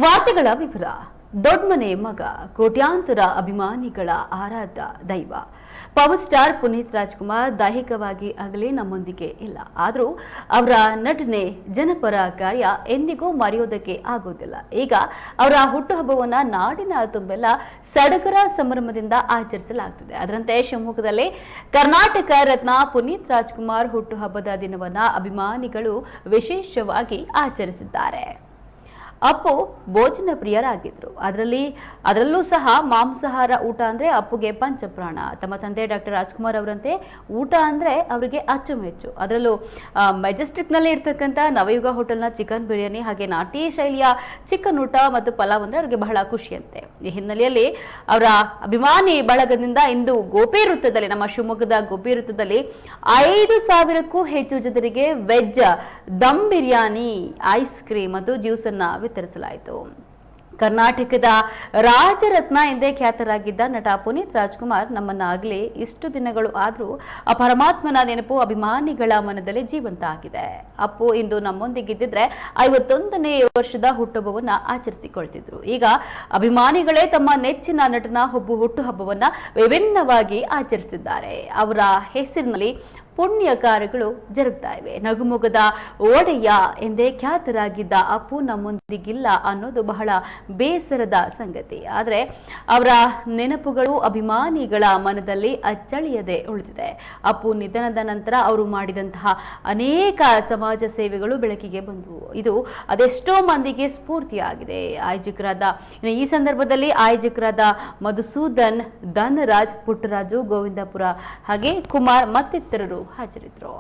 ವಾರ್ತೆಗಳ ವಿವರ. ದೊಡ್ಡಮನೆ ಮಗ, ಕೋಟ್ಯಾಂತರ ಅಭಿಮಾನಿಗಳ ಆರಾಧ್ಯ ದೈವ ಪವರ್ ಸ್ಟಾರ್ ಪುನೀತ್ ರಾಜ್ಕುಮಾರ್ ದೈಹಿಕವಾಗಿ ಆಗಲೇ ನಮ್ಮೊಂದಿಗೆ ಇಲ್ಲ. ಆದರೂ ಅವರ ನಟನೆ, ಜನಪರ ಕಾರ್ಯ ಎಂದಿಗೂ ಮರೆಯೋದಕ್ಕೆ ಆಗೋದಿಲ್ಲ. ಈಗ ಅವರ ಹುಟ್ಟುಹಬ್ಬವನ್ನ ನಾಡಿನ ತುಂಬೆಲ್ಲ ಸಡಗರ ಸಂಭ್ರಮದಿಂದ ಆಚರಿಸಲಾಗುತ್ತಿದೆ. ಅದರಂತೆ ಶಿವಮೊಗ್ಗದಲ್ಲಿ ಕರ್ನಾಟಕ ರತ್ನ ಪುನೀತ್ ರಾಜ್ಕುಮಾರ್ ಹುಟ್ಟುಹಬ್ಬದ ದಿನವನ್ನ ಅಭಿಮಾನಿಗಳು ವಿಶೇಷವಾಗಿ ಆಚರಿಸಿದ್ದಾರೆ. ಅಪ್ಪು ಭೋಜನ ಪ್ರಿಯರಾಗಿದ್ರು. ಅದರಲ್ಲೂ ಸಹ ಮಾಂಸಾಹಾರ ಊಟ ಅಂದ್ರೆ ಅಪ್ಪುಗೆ ಪಂಚಪ್ರಾಣ. ತಮ್ಮ ತಂದೆ ಡಾಕ್ಟರ್ ರಾಜ್ಕುಮಾರ್ ಅವರಂತೆ ಊಟ ಅಂದ್ರೆ ಅವರಿಗೆ ಅಚ್ಚುಮೆಚ್ಚು. ಅದರಲ್ಲೂ ಮೆಜೆಸ್ಟಿಕ್ ನಲ್ಲಿ ಇರ್ತಕ್ಕಂಥ ನವಯುಗ ಹೋಟೆಲ್ನ ಚಿಕನ್ ಬಿರಿಯಾನಿ ಹಾಗೆ ನಾಟಿ ಶೈಲಿಯ ಚಿಕನ್ ಊಟ ಮತ್ತು ಪಲಾವ್ ಅಂದ್ರೆ ಅವರಿಗೆ ಬಹಳ ಖುಷಿಯಂತೆ. ಈ ಹಿನ್ನೆಲೆಯಲ್ಲಿ ಅವರ ಅಭಿಮಾನಿ ಬಳಗದಿಂದ ಇಂದು ಗೋಪಿ ವೃತ್ತದಲ್ಲಿ, ನಮ್ಮ ಶಿವಮೊಗ್ಗದ ಗೋಪಿ ವೃತ್ತದಲ್ಲಿ 5,000ಕ್ಕೂ ಹೆಚ್ಚು ಜನರಿಗೆ veg dum biryani, ice cream ಮತ್ತು ಜ್ಯೂಸ್ ಅನ್ನ ವಿತರಿಸಲಾಯಿತು. ಕರ್ನಾಟಕದ ರಾಜರತ್ನ ಎಂದೇ ಖ್ಯಾತರಾಗಿದ್ದ ನಟ ಪುನೀತ್ ರಾಜ್ಕುಮಾರ್ ನಮ್ಮನ್ನಾಗಲೇ ಇಷ್ಟು ದಿನಗಳು ಆದರೂ ಆ ಪರಮಾತ್ಮನ ನೆನಪು ಅಭಿಮಾನಿಗಳ ಮನದಲ್ಲಿ ಜೀವಂತ ಆಗಿದೆ. ಅಪ್ಪು ಇಂದು ನಮ್ಮೊಂದಿಗಿದ್ದಿದ್ರೆ 51ನೇ ವರ್ಷದ ಹುಟ್ಟುಹಬ್ಬವನ್ನ ಆಚರಿಸಿಕೊಳ್ತಿದ್ರು. ಈಗ ಅಭಿಮಾನಿಗಳೇ ತಮ್ಮ ನೆಚ್ಚಿನ ನಟನ ಹುಟ್ಟುಹಬ್ಬವನ್ನ ವಿಭಿನ್ನವಾಗಿ ಆಚರಿಸಿದ್ದಾರೆ. ಅವರ ಹೆಸರಿನಲ್ಲಿ ಪುಣ್ಯ ಕಾರ್ಯಗಳು ಜರುಗ್ತಾ ಇವೆ. ನಗುಮೊಗದ ಒಡೆಯ ಎಂದೇ ಖ್ಯಾತರಾಗಿದ್ದ ಅಪ್ಪು ನಮ್ಮೊಂದಿಗಿಲ್ಲ ಅನ್ನೋದು ಬಹಳ ಬೇಸರದ ಸಂಗತಿ. ಆದರೆ ಅವರ ನೆನಪುಗಳು ಅಭಿಮಾನಿಗಳ ಮನದಲ್ಲಿ ಅಚ್ಚಳಿಯದೆ ಉಳಿದಿದೆ. ಅಪ್ಪು ನಿಧನದ ನಂತರ ಅವರು ಮಾಡಿದಂತಹ ಅನೇಕ ಸಮಾಜ ಸೇವೆಗಳು ಬೆಳಕಿಗೆ ಬಂದವು. ಇದು ಅದೆಷ್ಟೋ ಮಂದಿಗೆ ಸ್ಫೂರ್ತಿಯಾಗಿದೆ. ಈ ಸಂದರ್ಭದಲ್ಲಿ ಆಯೋಜಕರಾದ ಮಧುಸೂದನ್, ಧನರಾಜ್, ಪುಟ್ಟರಾಜು, ಗೋವಿಂದಪುರ ಹಾಗೆ ಕುಮಾರ್ ಮತ್ತಿತರರು ಹಾಜರಿದ್ದರು.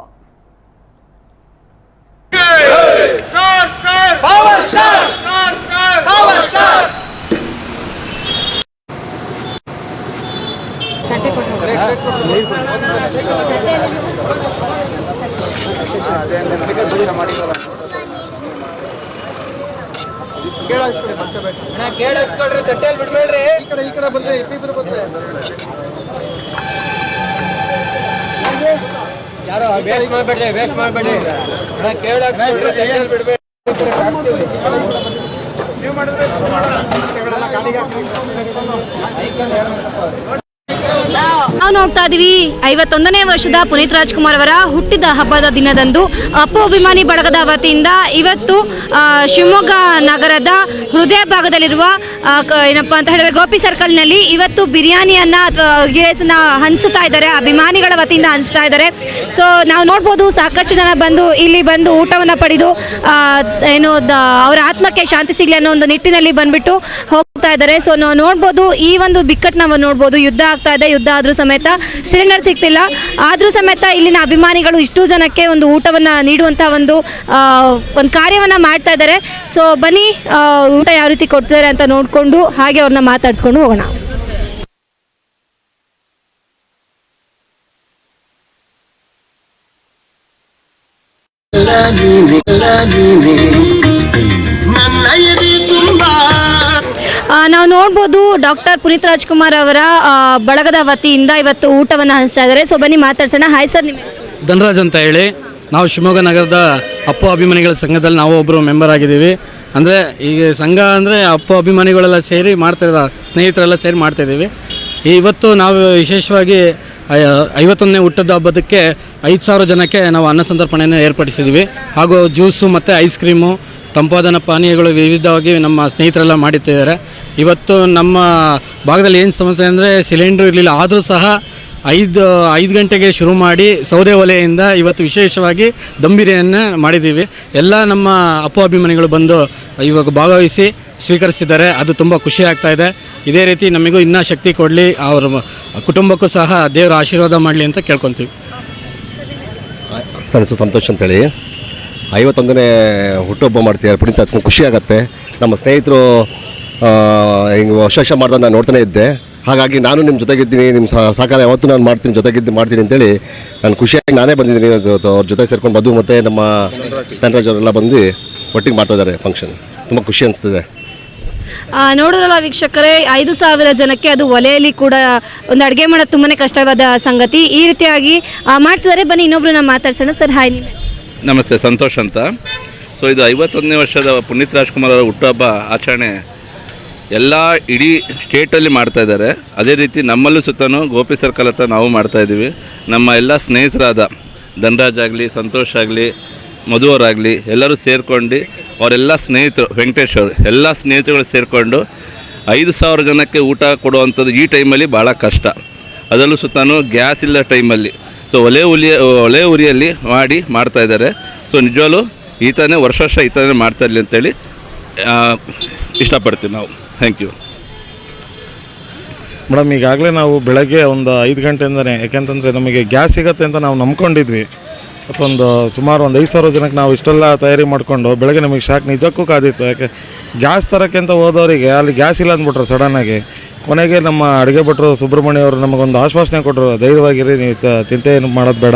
ಕೇಳಿಸ್ಕೊಳ್ರಿ, ತಟ್ಟೆಯಲ್ಲಿ ಬಿಡ್ಬೇಡ್ರಿ. ಈ ಕಡೆ ಬಂದ್ರೆ ಯಾರೋ ವೇಸ್ಟ್ ಮಾಡಬೇಡಿ. ಕೇಳಿಸ್ಕೊಳ್ರಿ, ತಟ್ಟೆಯಲ್ಲಿ ಬಿಡ್ಬೇಡಿ. ನೀವು ಮಾಡಿದ್ರೆ ನಾವು ನೋಡ್ತಾ ಇದೀವಿ 51ನೇ ವರ್ಷದ ಪುನೀತ್ ರಾಜ್ಕುಮಾರ್ ಅವರ ಹುಟ್ಟಿದ ಹಬ್ಬದ ದಿನದಂದು ಅಪ್ಪು ಅಭಿಮಾನಿ ಬಳಗದ ವತಿಯಿಂದ ಇವತ್ತು ಶಿವಮೊಗ್ಗ ನಗರದ ಹೃದಯ ಭಾಗದಲ್ಲಿರುವ ಏನಪ್ಪಾ ಅಂತ ಹೇಳಿದ್ರೆ ಗೋಪಿ ಸರ್ಕಲ್ನಲ್ಲಿ ಇವತ್ತು ಬಿರಿಯಾನಿಯನ್ನ ಅಥವಾ ಗೀಸನ್ನ ಹಂಚುತ್ತಾ ಇದ್ದಾರೆ. ಅಭಿಮಾನಿಗಳ ವತಿಯಿಂದ ಹಂಚ್ತಾ ಇದ್ದಾರೆ. ಸೊ ನಾವು ನೋಡ್ಬೋದು, ಸಾಕಷ್ಟು ಜನ ಇಲ್ಲಿ ಬಂದು ಊಟವನ್ನು ಪಡೆದು ಅವರ ಆತ್ಮಕ್ಕೆ ಶಾಂತಿ ಸಿಗಲಿ ಅನ್ನೋ ಒಂದು ನಿಟ್ಟಿನಲ್ಲಿ ಬಂದ್ಬಿಟ್ಟು ಹೋಗ್ತಾ ಇದ್ದಾರೆ. ಸೊ ನಾವು ನೋಡ್ಬೋದು, ಈ ಒಂದು ಬಿಕ್ಕಟ್ಟು ನಾವು ನೋಡ್ಬೋದು. ಯುದ್ಧ ಆಗ್ತಾ ಇದೆ. ಯುದ್ಧ ಆದ್ರೂ ಸಮೇತ ಸಿಲಿಂಡರ್ ಸಿಗ್ತಿಲ್ಲ. ಆದ್ರೂ ಸಮೇತ ಇಲ್ಲಿನ ಅಭಿಮಾನಿಗಳು ಇಷ್ಟು ಜನಕ್ಕೆ ಒಂದು ಊಟವನ್ನ ನೀಡುವಂತಹ ಒಂದು ಕಾರ್ಯವನ್ನ ಮಾಡ್ತಾ ಇದ್ದಾರೆ. ಸೊ ಬನ್ನಿ, ಊಟ ಯಾವ ರೀತಿ ಕೊಡ್ತಿದ್ದಾರೆ ಅಂತ ನೋಡ್ಕೊಂಡು ಹಾಗೆ ಅವ್ರನ್ನ ಮಾತಾಡ್ಸ್ಕೊಂಡು ಹೋಗೋಣ. ನಾವು ನೋಡ್ಬೋದು, ಡಾಕ್ಟರ್ ಪುನೀತ್ ರಾಜ್ಕುಮಾರ್ ಅವರ ಬಳಗದ ವತಿಯಿಂದ ಇವತ್ತು ಊಟವನ್ನು ಹಂಚ್ತಾ ಇದ್ದಾರೆ. ಸೊ ಬನ್ನಿ ಮಾತಾಡ್ಸೋಣ. ಹಾಯ್ ಸರ್, ನಿಮ್ಮ ಹೆಸರು? ಧನರಾಜ್ ಅಂತ ಹೇಳಿ. ನಾವು ಶಿವಮೊಗ್ಗ ನಗರದ ಅಪ್ಪು ಅಭಿಮಾನಿಗಳ ಸಂಘದಲ್ಲಿ ನಾವು ಒಬ್ಬರು ಮೆಂಬರ್ ಆಗಿದ್ದೀವಿ. ಅಂದರೆ ಈಗ ಸಂಘ ಅಂದರೆ ಅಪ್ಪು ಅಭಿಮಾನಿಗಳೆಲ್ಲ ಸೇರಿ ಮಾಡ್ತಾಯಿದ್ದ, ಸ್ನೇಹಿತರೆಲ್ಲ ಸೇರಿ ಮಾಡ್ತಾಯಿದ್ದೀವಿ. ಇವತ್ತು ನಾವು ವಿಶೇಷವಾಗಿ 51ನೇ ಹುಟ್ಟದ ಹಬ್ಬದಕ್ಕೆ 5,000 ಜನಕ್ಕೆ ನಾವು ಅನ್ನ ಸಂತರ್ಪಣೆಯನ್ನು ಏರ್ಪಡಿಸಿದ್ದೀವಿ. ಹಾಗೂ ಜ್ಯೂಸು ಮತ್ತು ಐಸ್ ಕ್ರೀಮು, ತಂಪಾದ ಪಾನೀಯಗಳು ವಿವಿಧವಾಗಿ ನಮ್ಮ ಸ್ನೇಹಿತರೆಲ್ಲ ಮಾಡುತ್ತಿದ್ದಾರೆ. ಇವತ್ತು ನಮ್ಮ ಭಾಗದಲ್ಲಿ ಏನು ಸಮಸ್ಯೆ ಅಂದರೆ ಸಿಲಿಂಡ್ರ್ ಇರಲಿಲ್ಲ. ಆದರೂ ಸಹ 5 ಗಂಟೆಗೆ ಶುರು ಮಾಡಿ ಸೌದೆ ಒಲೆಯಿಂದ ಇವತ್ತು ವಿಶೇಷವಾಗಿ ದಮ್ ಬಿರಿಯಾನಿಯನ್ನು ಮಾಡಿದ್ದೀವಿ. ಎಲ್ಲ ನಮ್ಮ ಅಪ್ಪು ಅಭಿಮಾನಿಗಳು ಬಂದು ಇವಾಗ ಭಾಗವಹಿಸಿ ಸ್ವೀಕರಿಸಿದ್ದಾರೆ. ಅದು ತುಂಬ ಖುಷಿ ಆಗ್ತಾ ಇದೆ. ಇದೇ ರೀತಿ ನಮಗೂ ಇನ್ನೂ ಶಕ್ತಿ ಕೊಡಲಿ, ಅವರ ಕುಟುಂಬಕ್ಕೂ ಸಹ ದೇವರ ಆಶೀರ್ವಾದ ಮಾಡಲಿ ಅಂತ ಕೇಳ್ಕೊತೀವಿ. ಸರ್, ಸಂತೋಷ್ ಅಂತೇಳಿ 51ನೇ ಹುಟ್ಟುಹಬ್ಬ ಮಾಡ್ತೀವಿ. ಪುನೀತ್ ರಾಜ್ಕುಮಾರ್ ಖುಷಿ ಆಗುತ್ತೆ. ನಮ್ಮ ಸ್ನೇಹಿತರು ಹಿಂಗೆ ವರ್ಷ ಮಾಡ್ದಾಗ ನಾನು ನೋಡ್ತಾನೆ ಇದ್ದೆ. ಹಾಗಾಗಿ ನಾನು ನಿಮ್ಮ ಜೊತೆಗಿದ್ದೀನಿ, ನಿಮ್ಮ ಸಹಕಾರ ಯಾವತ್ತೂ ನಾನು ಮಾಡ್ತೀನಿ ಅಂತೇಳಿ ನಾನು ಖುಷಿಯಾಗಿ ನಾನೇ ಬಂದಿದ್ದೀನಿ. ಅವ್ರ ಜೊತೆ ಸೇರ್ಕೊಂಡು ಮಧು ಮತ್ತು ನಮ್ಮ ಧನರಾಜ್ ಅವರೆಲ್ಲ ಬಂದು ಒಟ್ಟಿಗೆ ಮಾಡ್ತಾಯಿದ್ದಾರೆ ಫಂಕ್ಷನ್. ತುಂಬ ಖುಷಿ ಅನಿಸ್ತಿದೆ. ನೋಡಿದ್ರಲ್ಲ ವೀಕ್ಷಕರೇ, 5,000 ಜನಕ್ಕೆ ಅದು ಒಲೆಯಲ್ಲಿ ಕೂಡ ಒಂದು ಅಡುಗೆ ಮಾಡೋದು ತುಂಬಾ ಕಷ್ಟವಾದ ಸಂಗತಿ. ಈ ರೀತಿಯಾಗಿ ಮಾಡ್ತಿದ್ದಾರೆ. ಬನ್ನಿ ಇನ್ನೊಬ್ರು ನಾವು ಮಾತಾಡ್ಸೋಣ. ಸರ್ ಹಾಯ್, ನಿಮ್ಮ ಹೆಸರು? ನಮಸ್ತೆ, ಸಂತೋಷ್ ಅಂತ. ಸೊ ಇದು 51ನೇ ವರ್ಷದ ಪುನೀತ್ ರಾಜ್ಕುಮಾರ್ ಅವರ ಹುಟ್ಟುಹಬ್ಬ ಆಚರಣೆ ಎಲ್ಲ ಇಡೀ ಸ್ಟೇಟಲ್ಲಿ ಮಾಡ್ತಾಯಿದ್ದಾರೆ. ಅದೇ ರೀತಿ ನಮ್ಮಲ್ಲೂ ಸುತ್ತಲೂ ಗೋಪಿ ಸರ್ಕಲ್ ಹತ್ರ ನಾವು ಮಾಡ್ತಾಯಿದ್ದೀವಿ. ನಮ್ಮ ಎಲ್ಲ ಸ್ನೇಹಿತರಾದ ಧನರಾಜ್ ಆಗಲಿ, ಸಂತೋಷ್ ಆಗಲಿ, ಮಧು ಅವರಾಗಲಿ ಎಲ್ಲರೂ ಸೇರ್ಕೊಂಡು ಅವರೆಲ್ಲ ಸ್ನೇಹಿತರು, ವೆಂಕಟೇಶ್ ಅವರು ಎಲ್ಲ ಸ್ನೇಹಿತರುಗಳು ಸೇರಿಕೊಂಡು 5,000 ಜನಕ್ಕೆ ಊಟ ಕೊಡುವಂಥದ್ದು ಈ ಟೈಮಲ್ಲಿ ಭಾಳ ಕಷ್ಟ. ಅದರಲ್ಲೂ ಸುತ್ತಲೂ ಗ್ಯಾಸ್ ಇಲ್ಲದ ಟೈಮಲ್ಲಿ ಸೊ ಒಲೆ ಉರಿಯಲ್ಲಿ ಮಾಡ್ತಾಯಿದ್ದಾರೆ. ಸೊ ನಿಜವಾಗ್ಲೂ ಈ ಥರನೇ ವರ್ಷ ಈ ಥರನೇ ಮಾಡ್ತಾಯಿರಲಿ ಅಂತೇಳಿ ಇಷ್ಟಪಡ್ತೀವಿ ನಾವು. Thank you madam. ಈಗಾಗಲೇ ನಾವು ಬೆಳಗ್ಗೆ ಒಂದು 5 ಗಂಟೆಯಿಂದನೇ, ಯಾಕೆಂತಂದರೆ ನಮಗೆ ಗ್ಯಾಸ್ ಸಿಗುತ್ತೆ ಅಂತ ನಾವು ನಂಬ್ಕೊಂಡಿದ್ವಿ. ಮತ್ತೊಂದು ಸುಮಾರು ಒಂದು 5,000 ಜನಕ್ಕೆ ನಾವು ಇಷ್ಟೆಲ್ಲ ತಯಾರಿ ಮಾಡಿಕೊಂಡು ಬೆಳಗ್ಗೆ ನಮಗೆ ಶಾಕ್ ನಿಜಕ್ಕೂ ಕಾದಿತ್ತು. ಯಾಕೆ ಗ್ಯಾಸ್ ತರೋಕ್ಕೆ ಅಂತ ಹೋದವರಿಗೆ ಅಲ್ಲಿ ಗ್ಯಾಸ್ ಇಲ್ಲ ಅಂದ್ಬಿಟ್ರು ಸಡನ್ನಾಗಿ. ಕೊನೆಗೆ ನಮ್ಮ ಅಡುಗೆ ಭಟ್ರು ಸುಬ್ರಹ್ಮಣ್ಯ ಅವರು ನಮಗೊಂದು ಆಶ್ವಾಸನೆ ಕೊಟ್ಟರು, ಧೈರ್ಯವಾಗಿರಿ, ನೀವು ಚಿಂತೆ ಏನು ಮಾಡೋದು ಬೇಡ,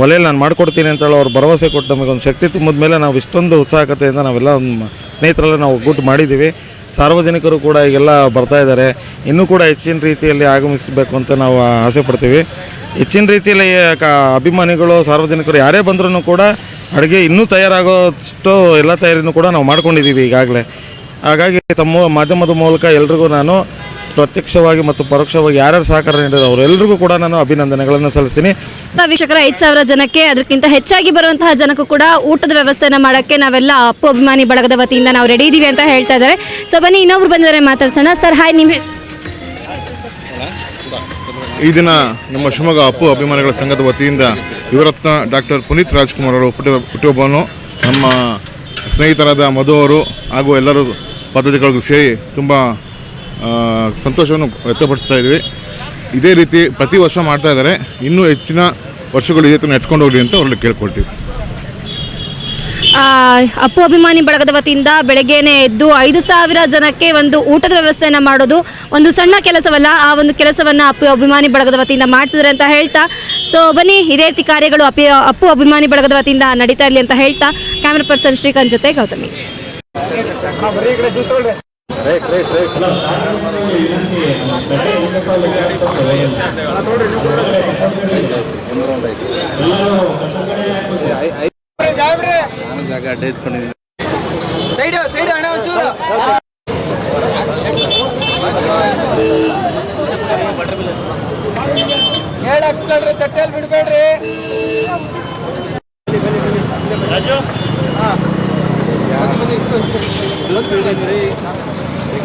ಒಲೆಯಲ್ಲಿ ನಾನು ಮಾಡಿಕೊಡ್ತೀನಿ ಅಂತೇಳಿ ಅವ್ರು ಭರವಸೆ ಕೊಟ್ಟು ನಮಗೊಂದು ಶಕ್ತಿ ತುಂಬಿದ ಮೇಲೆ ನಾವು ಇಷ್ಟೊಂದು ಉತ್ಸಾಹಕತೆಯಿಂದ ನಾವೆಲ್ಲ ಸ್ನೇಹಿತರೆಲ್ಲ ನಾವು ಒಗ್ಗೂಟು ಮಾಡಿದ್ದೀವಿ. ಸಾರ್ವಜನಿಕರು ಕೂಡ ಈಗೆಲ್ಲ ಬರ್ತಾ ಇದ್ದಾರೆ. ಇನ್ನೂ ಕೂಡ ಹೆಚ್ಚಿನ ರೀತಿಯಲ್ಲಿ ಆಗಮಿಸಬೇಕು ಅಂತ ನಾವು ಆಸೆ ಪಡ್ತೀವಿ. ಹೆಚ್ಚಿನ ರೀತಿಯಲ್ಲಿ ಅಭಿಮಾನಿಗಳು, ಸಾರ್ವಜನಿಕರು ಯಾರೇ ಬಂದ್ರೂ ಕೂಡ ಅಡುಗೆ ಇನ್ನೂ ತಯಾರಾಗೋಷ್ಟು ಎಲ್ಲ ತಯಾರಿನೂ ಕೂಡ ನಾವು ಮಾಡ್ಕೊಂಡಿದ್ದೀವಿ ಈಗಾಗಲೇ. ಹಾಗಾಗಿ ತಮ್ಮ ಮಾಧ್ಯಮದ ಮೂಲಕ ಎಲ್ರಿಗೂ ನಾನು ಪ್ರತ್ಯಕ್ಷವಾಗಿ ಮತ್ತು ಪರೋಕ್ಷವಾಗಿ ಯಾರ್ಯಾರು ಸಹಕಾರ ನೀಡಿದ್ರು ಅವರೆಲ್ಲರಿಗೂ ಕೂಡ ನಾನು ಅಭಿನಂದನೆಗಳನ್ನು ಸಲ್ಲಿಸ್ತೀನಿ. ವೀಕ್ಷಕರ 5,000 ಜನಕ್ಕೆ ಅದಕ್ಕಿಂತ ಹೆಚ್ಚಾಗಿ ಬರುವಂತಹ ಜನಕ್ಕೂ ಕೂಡ ಊಟದ ವ್ಯವಸ್ಥೆನ ಮಾಡೋಕ್ಕೆ ನಾವೆಲ್ಲ ಅಪ್ಪು ಅಭಿಮಾನಿ ಬಳಗದ ವತಿಯಿಂದ ನಾವು ರೆಡಿ ಇದ್ದೀವಿ ಅಂತ ಹೇಳ್ತಾ ಇದ್ದಾರೆ. ಸೊ ಬನ್ನಿ ಇನ್ನೊಬ್ರು ಬಂದಿದ್ದಾರೆ, ಮಾತಾಡ್ಸೋಣ. ಸರ್ ಹಾಯ್, ನಿಮ್ಮ ಹೆಸರು? ಈ ದಿನ ನಮ್ಮ ಶಿವಮೊಗ್ಗ ಅಪ್ಪು ಅಭಿಮಾನಿಗಳ ಸಂಘದ ವತಿಯಿಂದ ಯುವರತ್ನ ಡಾಕ್ಟರ್ ಪುನೀತ್ ರಾಜ್ಕುಮಾರ್ ಅವರು ಹುಟ್ಟುಹಬ್ಬವನ್ನು ನಮ್ಮ ಸ್ನೇಹಿತರಾದ ಮಧು ಅವರು ಹಾಗೂ ಎಲ್ಲರೂ ಪದ್ಧತಿಗಳಿಗೂ ಸೇರಿ ತುಂಬ ಸಂತೋಷವನ್ನು ವ್ಯಕ್ತಪಡಿಸ್ತಾ ಇದ್ವಿ. ಇದೇ ರೀತಿ ಪ್ರತಿ ವರ್ಷ ಮಾಡ್ತಾ ಇದ್ದಾರೆ. ಇನ್ನೂ ಹೆಚ್ಚಿನ ವರ್ಷಗಳು ಇದೇ ಥರ ನೆಡ್ಸ್ಕೊಂಡು ಹೋಗಲಿ ಅಂತ ಅವ್ರಲ್ಲಿ ಕೇಳ್ಕೊಳ್ತೀವಿ. ಅಪ್ಪು ಅಭಿಮಾನಿ ಬಳಗದ ವತಿಯಿಂದ ಬೆಳಗ್ಗೆನೇ ಎದ್ದು 5,000 ಜನಕ್ಕೆ ಒಂದು ಊಟದ ವ್ಯವಸ್ಥೆಯನ್ನು ಮಾಡೋದು ಒಂದು ಸಣ್ಣ ಕೆಲಸವಲ್ಲ. ಆ ಒಂದು ಕೆಲಸವನ್ನು ಅಪ್ಪು ಅಭಿಮಾನಿ ಬಳಗದ ವತಿಯಿಂದ ಮಾಡ್ತಿದ್ದಾರೆ ಅಂತ ಹೇಳ್ತಾ, ಸೊ ಬನ್ನಿ ಇದೇ ರೀತಿ ಕಾರ್ಯಗಳು ಅಪ್ಪು ಅಭಿಮಾನಿ ಬಳಗದ ವತಿಯಿಂದ ನಡೀತಾ ಇರಲಿ ಅಂತ ಹೇಳ್ತಾ, ಕ್ಯಾಮ್ರಾ ಪರ್ಸನ್ ಶ್ರೀಕಾಂತ್ ಜೊತೆ ಗೌತಮಿ. ಸೈಡ್ ಅಣ್ಣ ಒಂಚೂರು ಹಾಕ್ಸ್ಕೊಳ್ರಿ, ತಟ್ಟೆಯಲ್ಲಿ ಬಿಡ್ಬೇಡ್ರಿ.